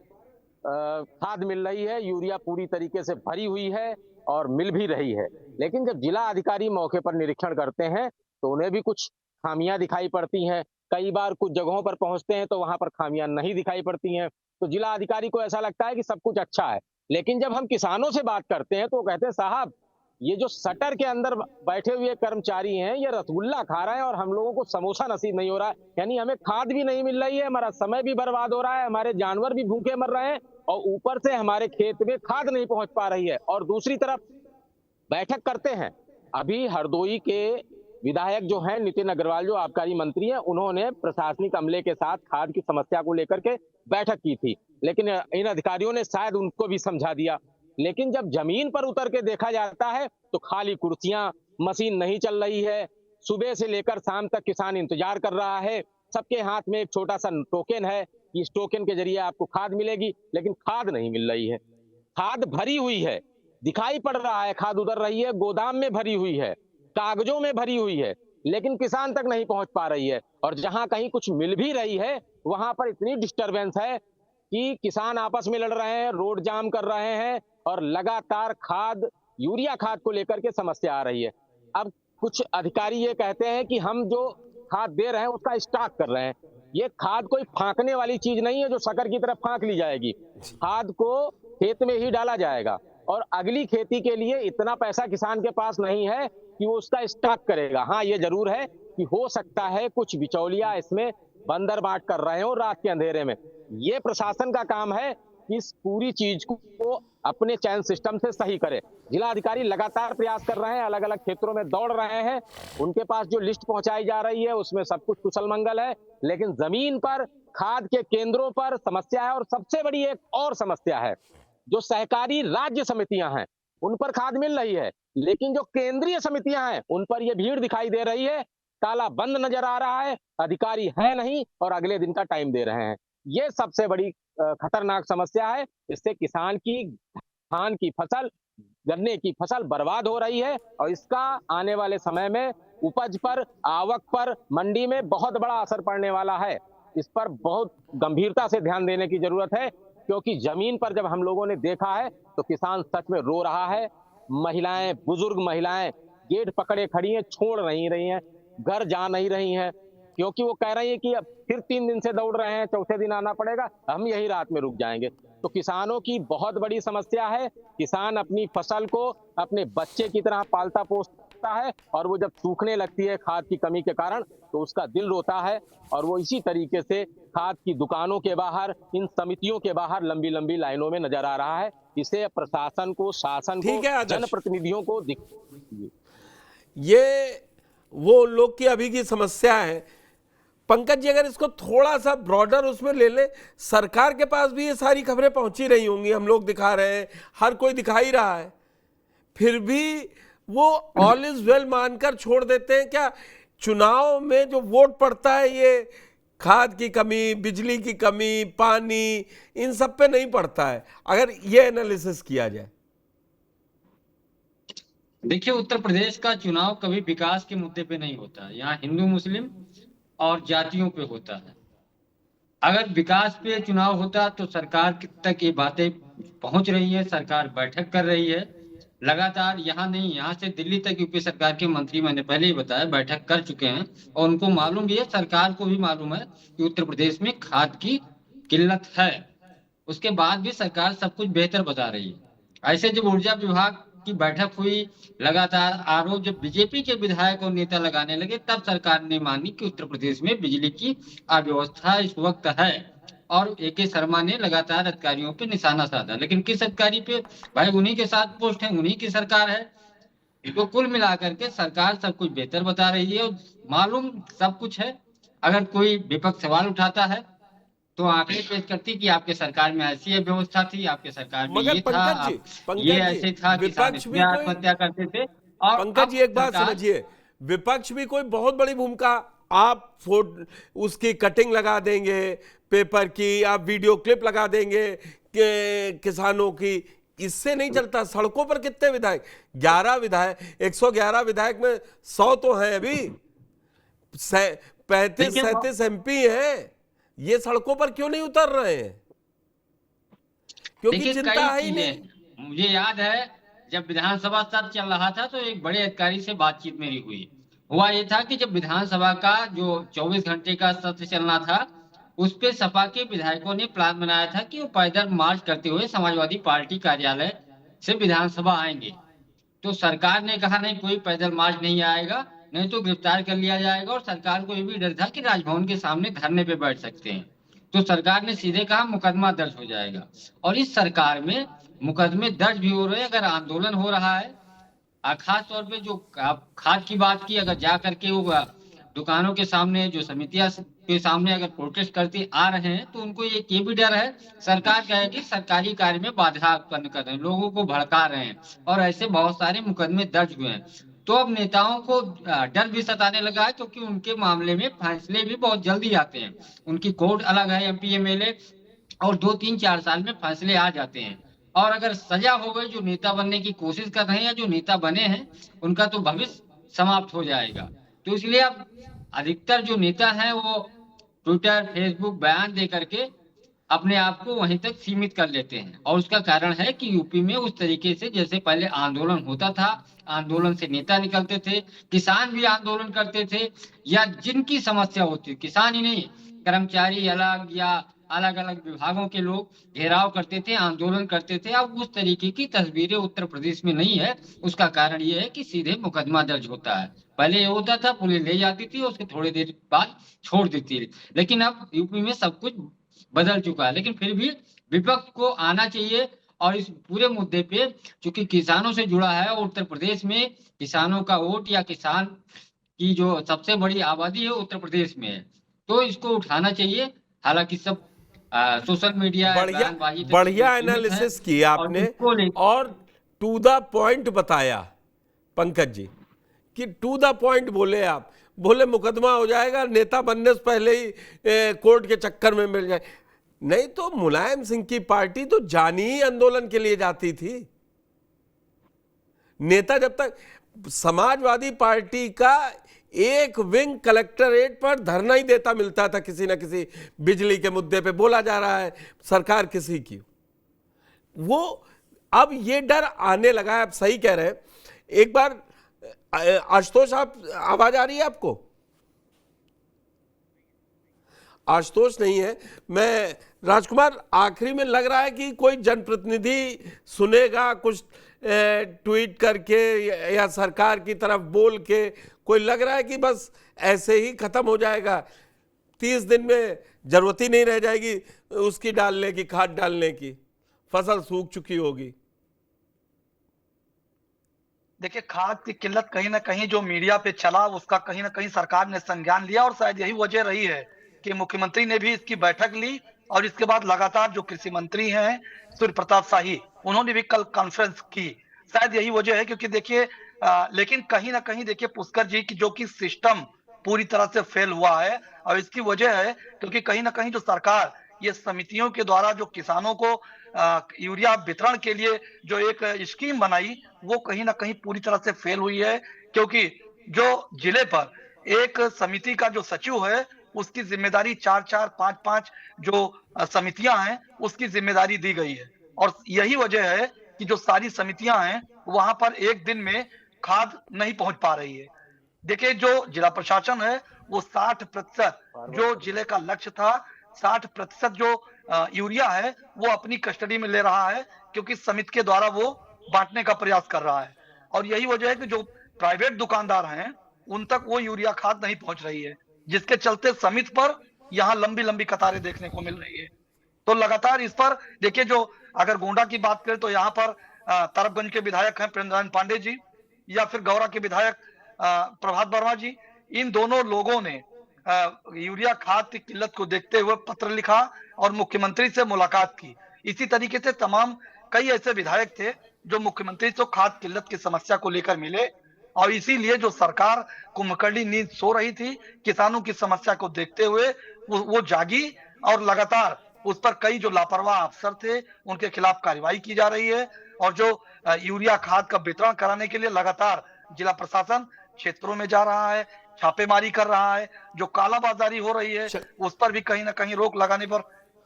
Speaker 12: खाद मिल रही है, यूरिया पूरी तरीके से भरी हुई है और मिल भी रही है। लेकिन जब जिला अधिकारी मौके पर निरीक्षण करते हैं तो उन्हें भी कुछ खामियां दिखाई पड़ती हैं। कई बार कुछ जगहों पर पहुंचते हैं तो वहां पर खामियां नहीं दिखाई पड़ती हैं। तो जिला अधिकारी को ऐसा लगता है कि सब कुछ अच्छा है। लेकिन जब हम किसानों से बात करते हैं तो वो कहते हैं साहब ये जो शटर के अंदर बैठे हुए कर्मचारी हैं ये रसगुल्ला खा रहे हैं और हम लोगों को समोसा नसीब नहीं हो रहा है। यानी हमें खाद भी नहीं मिल रही है, हमारा समय भी बर्बाद हो रहा है, हमारे जानवर भी भूखे मर रहे हैं और ऊपर से हमारे खेत में खाद नहीं पहुंच पा रही है। और दूसरी तरफ बैठक करते हैं, अभी हरदोई के विधायक जो हैं नितिन अग्रवाल, जो आबकारी मंत्री हैं, उन्होंने प्रशासनिक अमले के साथ खाद की समस्या को लेकर के बैठक की थी। लेकिन इन अधिकारियों ने शायद उनको भी समझा दिया। लेकिन जब जमीन पर उतर के देखा जाता है तो खाली कुर्सियां, मशीन नहीं चल रही है, सुबह से लेकर शाम तक किसान इंतजार कर रहा है। सबके हाथ में एक छोटा सा टोकन है कि इस टोकन के जरिए आपको खाद मिलेगी, लेकिन खाद नहीं मिल रही है। खाद भरी हुई है, दिखाई पड़ रहा है खाद उतर रही है, गोदाम में भरी हुई है, कागजों में भरी हुई है, लेकिन किसान तक नहीं पहुंच पा रही है। और जहां कहीं कुछ मिल भी रही है वहां पर इतनी डिस्टरबेंस है कि किसान आपस में लड़ रहे हैं, रोड जाम कर रहे हैं और लगातार खाद, यूरिया खाद को लेकर के समस्या आ रही है। अब कुछ अधिकारी ये कहते हैं कि हम जो खाद दे रहे हैं उसका स्टॉक कर रहे हैं। ये खाद कोई फांकने वाली चीज नहीं है जो शक्कर की तरफ फांक ली जाएगी। खाद को खेत में ही डाला जाएगा और अगली खेती के लिए इतना पैसा किसान के पास नहीं है कि वो उसका स्टॉक करेगा। हाँ, ये जरूर है कि हो सकता है कुछ बिचौलिया इसमें बंदर बांट कर रहे हो रात के अंधेरे में। ये प्रशासन का काम है कि इस पूरी चीज को अपने चयन सिस्टम से सही करे। जिला अधिकारी लगातार प्रयास कर रहे हैं, अलग अलग क्षेत्रों में दौड़ रहे हैं, उनके पास जो लिस्ट पहुंचाई जा रही है उसमें सब कुछ कुशल मंगल है, लेकिन जमीन पर खाद के केंद्रों पर समस्या है। और सबसे बड़ी एक और समस्या है, जो सहकारी राज्य समितियां हैं उन पर खाद मिल रही है, लेकिन जो केंद्रीय समितियां हैं उन पर यह भीड़ दिखाई दे रही है, ताला बंद नजर आ रहा है, अधिकारी है नहीं और अगले दिन का टाइम दे रहे हैं। ये सबसे बड़ी खतरनाक समस्या है। इससे किसान की धान की फसल, गन्ने की फसल बर्बाद हो रही है और इसका आने वाले समय में उपज पर, आवक पर, मंडी में बहुत बड़ा असर पड़ने वाला है। इस पर बहुत गंभीरता से ध्यान देने की जरूरत है, क्योंकि जमीन पर जब हम लोगों ने देखा है तो किसान सच में रो रहा है। महिलाएं, बुजुर्ग महिलाएं गेट पकड़े खड़ी हैं, छोड़ नहीं रही हैं, घर जा नहीं रही हैं, क्योंकि वो कह रही है कि अब फिर 3 दिन से दौड़ रहे हैं, चौथे दिन आना पड़ेगा, हम यही रात में रुक जाएंगे। तो किसानों की बहुत बड़ी समस्या है। किसान अपनी फसल को अपने बच्चे की तरह पालता पोसता है और वो जब सूखने लगती है खाद की कमी के कारण तो उसका दिल रोता है और वो इसी तरीके से खाद की दुकानों के बाहर, इन समितियों के बाहर लंबी लंबी लाइनों में नजर आ रहा है। इसे प्रशासन को, शासन को, जनप्रतिनिधियों को
Speaker 6: ये वो लोग की अभी की समस्या है। पंकज जी, अगर इसको थोड़ा सा ब्रॉडर उसमें ले ले, सरकार के पास भी ये सारी खबरें पहुंची रही होंगी, हम लोग दिखा रहे हैं, हर कोई दिखा ही रहा है, फिर भी वो ऑल इज वेल मानकर छोड़ देते हैं क्या? चुनाव में जो वोट पड़ता है ये खाद की कमी, बिजली की कमी, पानी, इन सब पे नहीं पड़ता है, अगर ये एनालिसिस किया जाए।
Speaker 13: देखिए, उत्तर प्रदेश का चुनाव कभी विकास के मुद्दे पे नहीं होता। यहाँ हिंदू मुस्लिम और जातियों पे होता है। अगर विकास पे चुनाव होता तो सरकार तक ये बातें पहुंच रही है, सरकार बैठक कर रही है लगातार। यहाँ नहीं, यहाँ से दिल्ली तक यूपी सरकार के मंत्री, मैंने पहले ही बताया, बैठक कर चुके हैं और उनको मालूम भी है, सरकार को भी मालूम है कि उत्तर प्रदेश में खाद की किल्लत है। उसके बाद भी सरकार सब कुछ बेहतर बता रही है। ऐसे जब ऊर्जा विभाग की बैठक हुई, लगातार आरोप जब बीजेपी के विधायक और नेता लगाने लगे, तब सरकार ने मानी कि उत्तर प्रदेश में बिजली की अव्यवस्था इस वक्त है और ए.के. शर्मा ने लगातार अधिकारियों पे निशाना साधा। लेकिन किस अधिकारी पे? भाई उन्हीं के साथ पोस्ट है, उन्हीं की सरकार है। तो कुल मिलाकर के सरकार सब कुछ बेहतर बता रही है और मालूम सब कुछ है। अगर कोई विपक्ष सवाल उठाता है तो आंकड़े पेश करती कि आपके सरकार में ऐसी व्यवस्था थी, आपके सरकार में ये था, ये ऐसे था, किसान इसमें आत्महत्या करते थे। और
Speaker 6: पंकज जी एक बात समझिए, विपक्ष भी कोई बहुत बड़ी भूमिका, आप उसकी कटिंग लगा देंगे पेपर की, आप वीडियो क्लिप लगा देंगे किसानों की, इससे नहीं चलता। सड़कों पर कितने विधायक, 11 विधायक, 111 विधायक में 100 तो हैं अभी, 35-37 MP हैं, ये सड़कों पर क्यों नहीं उतर रहे हैं? क्योंकि चिंता है ही नहीं।
Speaker 13: मुझे याद है जब विधानसभा सत्र चल रहा था तो एक बड़े अधिकारी से बातचीत मेरी हुई। हुआ ये था कि जब विधानसभा का जो 24 घंटे का सत्र चलना था, उस पे सपा के विधायकों ने प्लान बनाया था कि वो पैदल मार्च करते हुए समाजवादी पार्टी कार्यालय से विधानसभा आएंगे। तो सरकार ने कहा नहीं, कोई पैदल मार्च नहीं आएगा, नहीं तो गिरफ्तार कर लिया जाएगा। और सरकार को ये भी डर था कि राजभवन के सामने धरने पे बैठ सकते हैं। तो सरकार ने सीधे कहा मुकदमा दर्ज हो जाएगा। और इस सरकार में मुकदमे दर्ज भी हो रहे हैं। अगर आंदोलन हो रहा है, खास तौर पे जो खाद की बात की, अगर जा करके वो दुकानों के सामने, जो समितियां के सामने अगर प्रोटेस्ट करते आ रहे हैं, तो उनको ये भी डर है सरकार कहे कि सरकारी कार्य में बाधा उत्पन्न कर रहे हैं, लोगों को भड़का रहे हैं। और ऐसे बहुत सारे मुकदमे दर्ज हुए हैं। तो अब नेताओं को डर भी सताने लगा है, क्योंकि उनके मामले में फैसले भी बहुत जल्दी आते हैं। उनकी कोर्ट अलग है, MP MLA, और 2-3-4 साल में फैसले आ जाते हैं। और अगर सजा हो गई, जो नेता बनने की कोशिश कर रहे हैं या जो नेता बने हैं, उनका तो भविष्य समाप्त हो जाएगा। तो इसलिए अब अधिकतर जो नेता हैं वो ट्विटर, फेसबुक बयान दे करके अपने आप को वहीं तक सीमित कर लेते हैं। और उसका कारण है कि यूपी में उस तरीके से जैसे पहले आंदोलन होता था, आंदोलन से नेता निकलते थे, किसान भी आंदोलन करते थे, या जिनकी समस्या होती, किसान ही नहीं, कर्मचारी अलग या अलग अलग विभागों के लोग घेराव करते थे, आंदोलन करते थे। अब उस तरीके की तस्वीरें उत्तर प्रदेश में नहीं है। उसका कारण ये है कि सीधे मुकदमा दर्ज होता है। पहले ये होता था, पुलिस ले जाती थी, उसके थोड़ी देर बाद छोड़ देती थी। लेकिन अब यूपी में सब कुछ बदल चुका है। लेकिन फिर भी विपक्ष को आना चाहिए और इस पूरे मुद्दे पे, चूंकि किसानों से जुड़ा है, उत्तर प्रदेश में किसानों का वोट या किसान की जो सबसे बड़ी आबादी है उत्तर प्रदेश में है, तो इसको उठाना चाहिए। हालांकि सब सोशल मीडिया
Speaker 6: बढ़िया एनालिसिस किया आपने और टू द पॉइंट बताया पंकज जी, कि टू द पॉइंट बोले आप। बोले मुकदमा हो जाएगा, नेता बनने से पहले ही कोर्ट के चक्कर में मिल जाए। नहीं तो मुलायम सिंह की पार्टी तो जानी ही आंदोलन के लिए जाती थी। नेता जब तक समाजवादी पार्टी का एक विंग कलेक्टरेट पर धरना ही देता मिलता था, किसी ना किसी बिजली के मुद्दे पे बोला जा रहा है सरकार किसी की, वो अब ये डर आने लगा है। आप सही कह रहे हैं। एक बार आशुतोष, आप आवाज आ रही है आपको? आशुतोष नहीं है। मैं राजकुमार, आखिरी में लग रहा है कि कोई जनप्रतिनिधि सुनेगा कुछ ट्वीट करके या सरकार की तरफ बोल के, कोई लग रहा है कि बस ऐसे ही खत्म हो जाएगा, 30 दिन में जरूरत ही नहीं रह जाएगी उसकी डालने की, खाद डालने की, फसल सूख चुकी होगी।
Speaker 5: देखिए, खाद की किल्लत कहीं ना कहीं जो मीडिया पे चला, उसका कहीं ना कहीं सरकार ने संज्ञान लिया और शायद यही वजह रही है कि मुख्यमंत्री ने भी इसकी बैठक ली और इसके बाद लगातार जो कृषि मंत्री हैं सूर्य प्रताप शाही, उन्होंने भी कल कॉन्फ्रेंस की। शायद यही वजह है, क्योंकि देखिए लेकिन कहीं ना कहीं देखिए पुष्कर जी की जो कि सिस्टम पूरी तरह से फेल हुआ है, और इसकी वजह है क्योंकि कहीं ना कहीं जो सरकार ये समितियों के द्वारा जो किसानों को यूरिया वितरण के लिए जो एक स्कीम बनाई वो कहीं ना कहीं पूरी तरह से फेल हुई है, क्योंकि जो जिले पर एक समिति का जो सचिव है उसकी जिम्मेदारी 4-4, 5-5 जो समितियां हैं उसकी जिम्मेदारी दी गई है, और यही वजह है कि जो सारी समितियां हैं वहां पर एक दिन में खाद नहीं पहुंच पा रही है। देखिए, जो जिला प्रशासन है वो 60% जो जिले का लक्ष्य था, 60% जो यूरिया है वो अपनी कस्टडी में ले रहा है, क्योंकि समिति के द्वारा वो बांटने का प्रयास कर रहा है, और यही वजह है कि जो प्राइवेट दुकानदार हैं उन तक वो यूरिया खाद नहीं पहुंच रही है, जिसके चलते समिति पर यहाँ लंबी लंबी कतारें देखने को मिल रही है। तो लगातार इस पर देखिए, जो अगर गोंडा की बात करें तो यहाँ पर तरफगंज के विधायक हैं प्रेमनारायण पांडे जी, या फिर गौरा के विधायक प्रभात वर्मा जी, इन दोनों लोगों ने यूरिया खाद की किल्लत को देखते हुए पत्र लिखा और मुख्यमंत्री से मुलाकात की। इसी तरीके से तमाम कई ऐसे विधायक थे जो मुख्यमंत्री से खाद किल्लत की समस्या को लेकर मिले, और इसीलिए जो सरकार कुंभकर्णी नींद सो रही थी किसानों की समस्या को देखते हुए वो जागी, और लगातार उस पर कई जो लापरवाह अफसर थे उनके खिलाफ कार्रवाई की जा रही है, और जो यूरिया खाद का वितरण कराने के लिए लगातार जिला प्रशासन क्षेत्रों में जा रहा है, छापेमारी कर रहा है, जो कालाबाजारी हो रही है उस पर भी कहीं ना कहीं रोक लगाने पर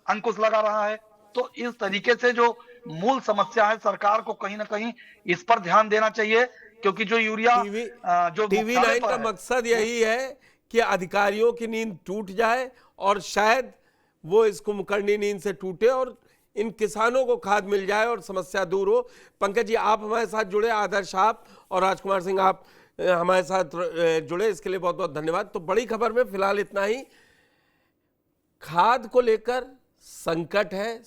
Speaker 5: अंकुश लगा रहा है। तो इस तरीके से जो मूल समस्या है सरकार को कहीं ना कहीं इस पर ध्यान देना चाहिए, क्योंकि जो यूरिया जो
Speaker 6: टीवी 9 का मकसद यही है कि अधिकारियों की नींद टूट जाए और शायद वो इस कुंभकर्णी नींद से टूटे और इन किसानों को खाद मिल जाए और समस्या दूर हो। पंकज जी, आप हमारे साथ जुड़े, आदर्श आप और राजकुमार सिंह आप हमारे साथ जुड़े, इसके लिए बहुत बहुत धन्यवाद। तो बड़ी खबर में फिलहाल इतना ही। खाद को लेकर संकट है,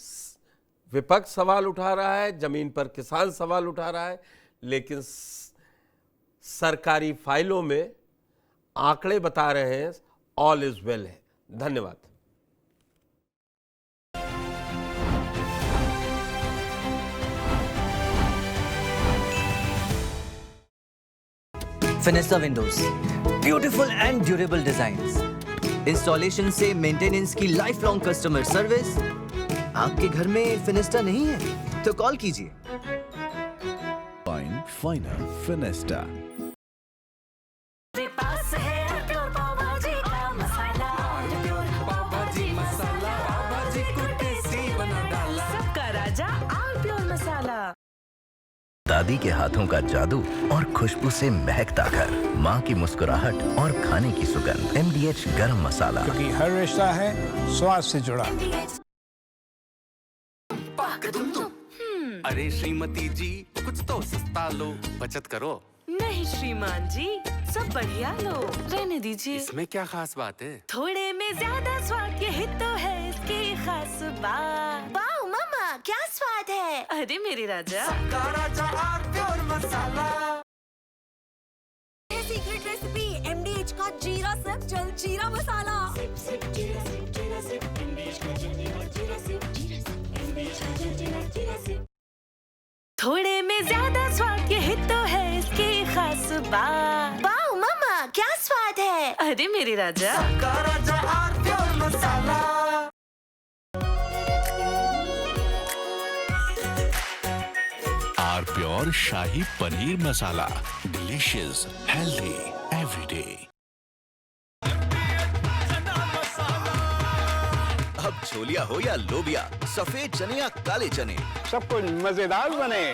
Speaker 6: विपक्ष सवाल उठा रहा है, जमीन पर किसान सवाल उठा रहा है, लेकिन सरकारी फाइलों में आंकड़े बता रहे हैं ऑल इज वेल है। धन्यवाद।
Speaker 14: Fenesta windows, beautiful and durable designs, installation से मेंटेनेंस की लाइफ लॉन्ग कस्टमर सर्विस। आपके घर में फिनेस्टा नहीं है तो कॉल कीजिए।
Speaker 15: फाइनल फिनेस्टा।
Speaker 2: सबका राजा आल प्योर मसाला।
Speaker 4: दादी के हाथों का जादू और खुशबू से महकता घर, माँ की मुस्कुराहट और खाने की सुगंध। MDH गरम मसाला,
Speaker 16: क्योंकि हर रिश्ता है स्वाद से जुड़ा।
Speaker 1: अरे श्रीमती जी, कुछ तो सस्ता लो, बचत करो।
Speaker 2: नहीं श्रीमान जी, सब बढ़िया लो, रहने दीजिए।
Speaker 1: इसमें क्या खास बात है?
Speaker 2: थोड़े में ज्यादा स्वाद, यही तो है इसकी खास बात। वाओ मामा, क्या स्वाद है। अरे मेरे राजा,
Speaker 1: सबका राजा आल प्योर मसाला।
Speaker 17: सीक्रेट रेसिपी MDH का जीरा सिप जल जीरा मसाला।
Speaker 2: थोड़े में ज्यादा स्वाद, यही तो है इसकी खास बात। वाओ मामा, क्या स्वाद है। अरे मेरे राजा,
Speaker 1: सबका राजा आल प्योर मसाला।
Speaker 15: R pure shahi paneer masala, delicious, healthy everyday.
Speaker 4: अब छोलिया हो या लोबिया, सफेद चने या काले चने,
Speaker 16: सब कुछ मजेदार बने।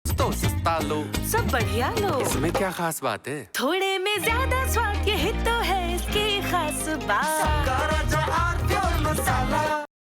Speaker 1: तो सस्ता लो,
Speaker 2: सब बढ़िया लो।
Speaker 1: इसमें क्या खास बात है?
Speaker 2: थोड़े में ज्यादा स्वाद, यही तो है इसकी खास बात।
Speaker 1: सबका राजा आल प्योर मसाला।